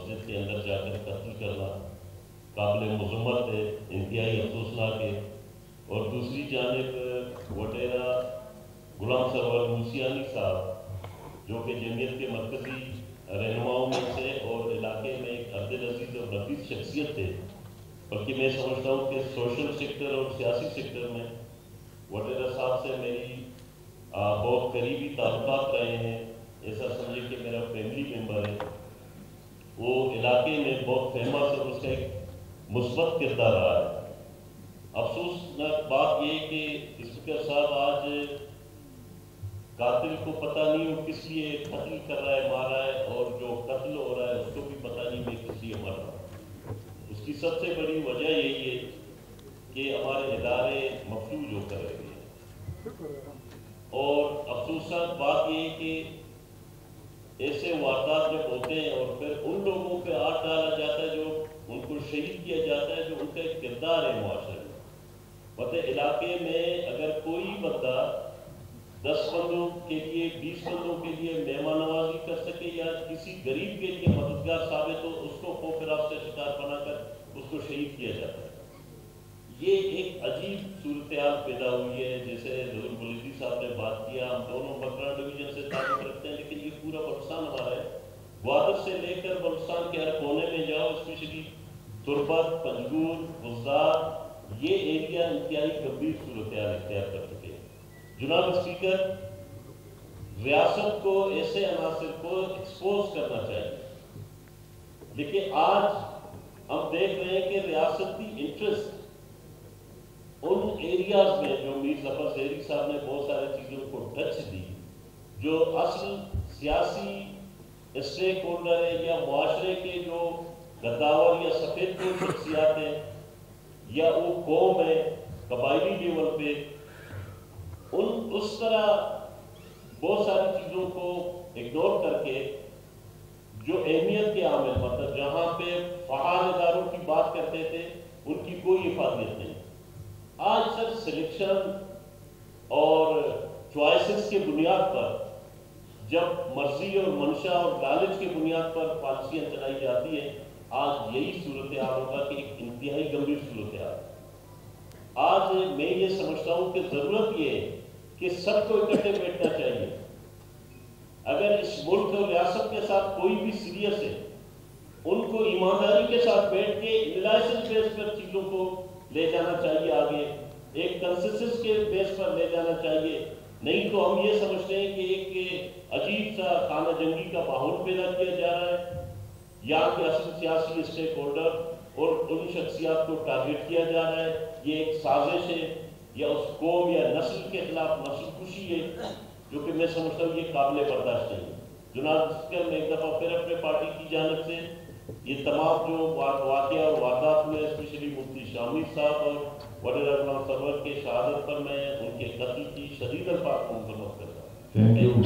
مسجد کے اندر جا کر قتل کرنا قابل مذمت ہے، انتہائی افسوسناک ہے۔ اور دوسری جانب وٹیرا غلام سرور موسیانی صاحب جو کہ جمعیت کے مرکزی رہنماؤں میں سے اور علاقے میں ایک عبد العزیز اور نفیس شخصیت تھے، بلکہ میں سمجھتا ہوں کہ سوشل سیکٹر اور سیاسی سیکٹر میں وٹیرا صاحب سے میری بہت قریبی تعلقات رہے ہیں، ایسا سمجھے کہ میرا فیملی ممبر ہے۔ وہ علاقے میں بہت فیمس اور اس کا ایک مثبت کردار رہا ہے۔ افسوسناک بات یہ کہ اسپیکر صاحب آج قاتل کو پتہ نہیں وہ کس لیے قتل کر رہا ہے، مار رہا ہے، اور جو قتل ہو رہا ہے اس کو بھی پتہ نہیں میں کس لیے مر رہا ہوں۔ اس کی سب سے بڑی وجہ یہی ہے کہ ہمارے ادارے مفلوج ہو کر رہے ہیں۔ اور افسوسناک بات یہ ہے کہ ایسے واردات جب ہوتے ہیں اور پھر ان لوگوں پہ ہاتھ ڈالا جاتا ہے جو ان کو شہید کیا جاتا ہے، جو ان کا ایک کردار ہے معاشرے میں۔ مطلب علاقے میں اگر کوئی بندہ 10 بندوں کے لیے 20 بندوں کے لیے مہمان نوازی کر سکے یا کسی غریب کے لیے مددگار ثابت ہو، اس کو خوف رفع سے شکار بنا کر اس کو شہید کیا جاتا ہے۔ یہ ایک عجیب صورتحال پیدا ہوئی ہے، جیسے ظہور بلوچی صاحب نے بات کیا، ہم دونوں مکران ڈویژن سے تعلق رکھتے ہیں، لیکن یہ پورا بلوچستان ہمارا ہے۔ گوادر سے لے کر بلوچستان کے ہر کونے میں جاؤ، اسپیشلی تربت، پنجگور، گلزار، یہ ایریا انتہائی گمبھیر صورتحال اختیار کر چکے ہیں۔ جناب اسپیکر، ریاست کو ایسے عناصر کو ایکسپوز کرنا چاہیے، لیکن آج ہم دیکھ رہے ہیں کہ ریاستی انٹرسٹ ان ایریاز میں جو میر ظفر زہری صاحب نے بہت سارے چیزوں کو ٹچ دی، جو اصل سیاسی اسٹیک ہولڈر ہے یا معاشرے کے جو غداور یا سفید پوش شخصیات ہیں یا وہ قوم ہے قبائلی لیول پہ، اس طرح بہت ساری چیزوں کو اگنور کر کے جو اہمیت کے عامل، مطلب جہاں پہ فعال اداروں کی بات کرتے تھے ان کی کوئی افادیت نہیں۔ آج سر سلیکشن اور چوائسز کے بنیاد پر جب مرضی اور منشا اور لالچ کی بنیاد پر پالیسیاں چلائی جاتی ہیں، آج یہی صورتحال ہوگا کہ ایک انتہائی گمبھیر صورتحال۔ آج میں یہ سمجھتا ہوں کہ ضرورت یہ ہے کہ سب کو اکٹھے بیٹھنا چاہیے۔ اگر اس ملک اور ریاست کے ساتھ کوئی بھی سیریس ہے، ان کو ایمانداری کے ساتھ بیٹھ کے انالائسس بیس پر چیزوں کو لے جانا چاہیے، آگے ایک کنسنسس کے بیس پر لے جانا چاہیے۔ نہیں تو ہم یہ سمجھتے ہیں کہ ایک عجیب سا خانہ جنگی کا ماحول پیدا کیا جا رہا ہے، یا کہ اصل سیاسی اسٹیک ہولڈر اور ان شخصیات کو ٹارگیٹ کیا جا رہا ہے، یہ ایک سازش ہے یا اس قوم یا نسل کے خلاف نسل کشی ہے، جو کہ میں سمجھتا ہوں یہ قابل برداشت نہیں ہے۔ جناب اسپیکر، میں ایک دفعہ پھر اپنے پارٹی کی جانب سے یہ تمام جو واقعہ اور واردات ہوئے، اسپیشلی مفتی شامی صاحب اور وٹیرا غلام سرور کے شہادت پر میں ان کے قتل کی شدید الفاظ کو مذمت کرتا ہوں۔